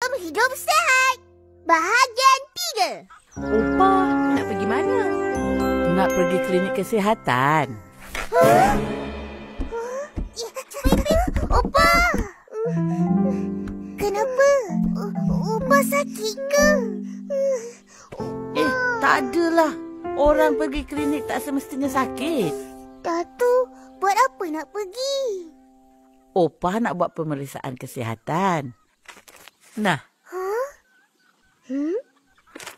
Hidup Sihat Bahagian 3. Opa, nak pergi mana? Nak pergi klinik kesihatan. Opa! Kenapa? Opa sakit ke? Tak adalah. Orang pergi klinik tak semestinya sakit. Datuk, buat apa nak pergi? Opa nak buat pemeriksaan kesihatan. Nah.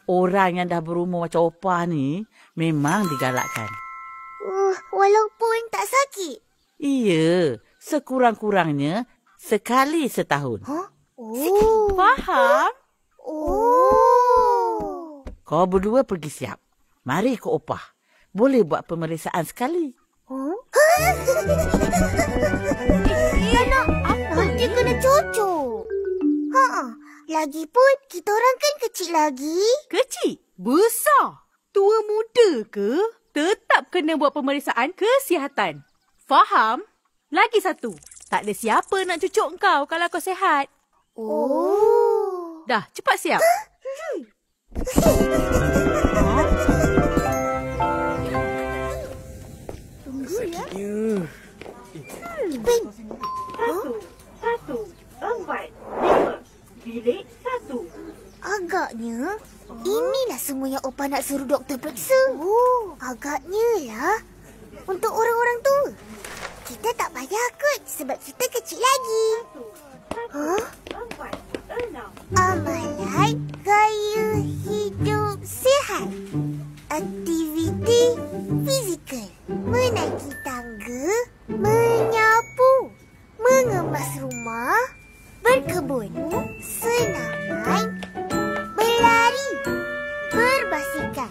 Orang yang dah berumur macam Opa ni memang digalakkan. Walaupun tak sakit? Iya, sekurang-kurangnya sekali setahun. Faham? Kau berdua pergi siap. Mari ke Opa. Boleh buat pemeriksaan sekali. Nanti kena cucuk. Lagipun kita orang kan kecil lagi. Kecil? Besar? Tua muda ke? Tetap kena buat pemeriksaan kesihatan. Faham? Lagi satu. Tak ada siapa nak cucuk kau kalau kau sihat. Dah, cepat siap. Tunggu ya. Satu, 4, 5. Bilik 1. Agaknya inilah semua yang Opa nak suruh doktor periksa. Agaknya lah. Untuk orang-orang tua. Kita tak payah kot sebab kita kecil lagi. Amalan gaya hidup sihat. Aktiviti fizikal. Menaiki tangga. Menyapu. Mengemas rumah. Berkebun. Senam. Berlari. Berbasikal.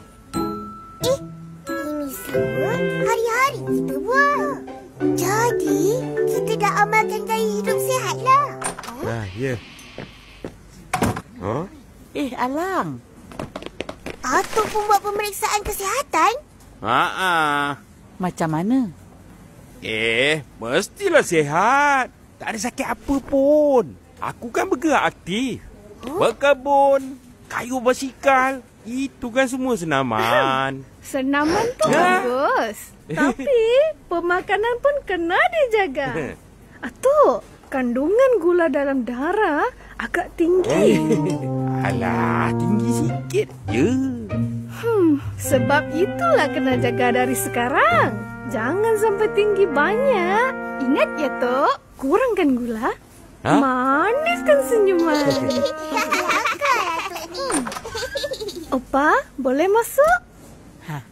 Ini semua hari-hari kita buat. Jadi, kita dah amalkan gaya hidup sihat lah. Ya. Alang. Atuk pun buat pemeriksaan kesihatan? Macam mana? Mestilah sihat. Tak ada sakit apa pun. Aku kan bergerak aktif. Berkebun, kayuh basikal. Itu kan semua senaman. Senaman tu bagus. Tapi pemakanan pun kena dijaga. Atuk, kandungan gula dalam darah agak tinggi. Alah, tinggi sikit je. Sebab itulah kena jaga dari sekarang. Jangan sampai tinggi banyak. Ingat ya, Tok. Kurangkan gula. Maniskan senyuman. Opa, boleh masuk? Nak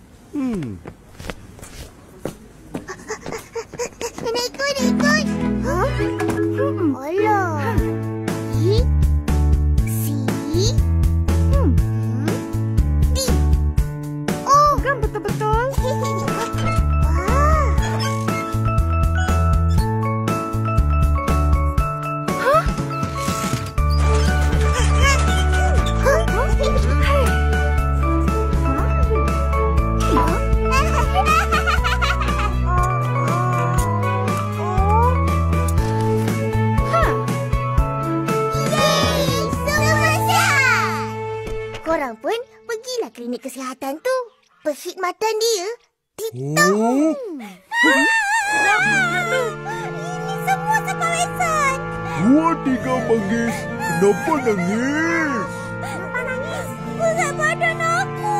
ikut. Alah. Kan betul-betul. Korang pun pergilah klinik kesihatan tu. Perkhidmatan dia ditanggung. Ini semua sebab Ehsan. 2, 3 manggis. Kenapa nangis? Kenapa nangis? Berat badan aku.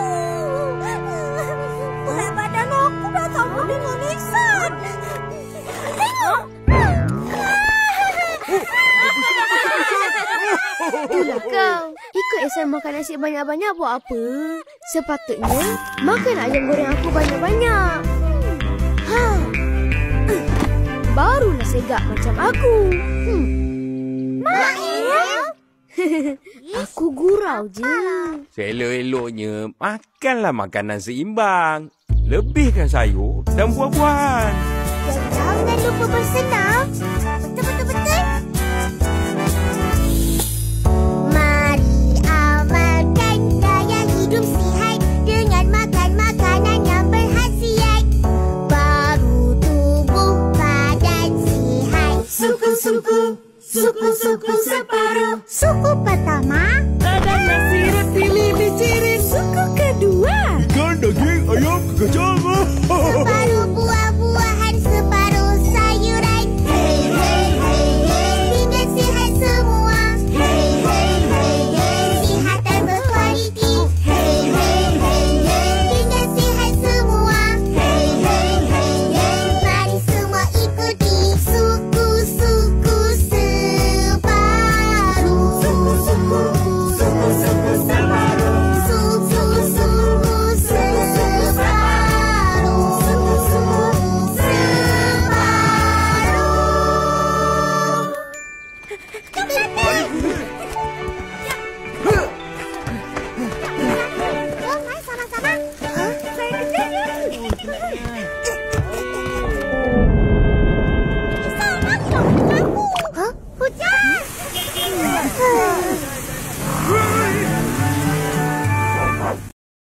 Berat badan aku dah sama dengan Ehsan. Tengok. Itulah kau. Ikut Ehsan makan nasi banyak-banyak buat apa? Sepatutnya makan ayam goreng aku banyak-banyak. Barulah segak macam aku. Mak Aku gurau je. Selok-eloknya makanlah makanan seimbang. Lebihkan sayur dan buah-buahan. Jangan lupa bersenam. Betul-betul. Mari amalkan gaya hidup sihat dengan makan makanan yang berkhasiat. Baru tubuh badan sihat. Suku-suku separuh. Suku pertama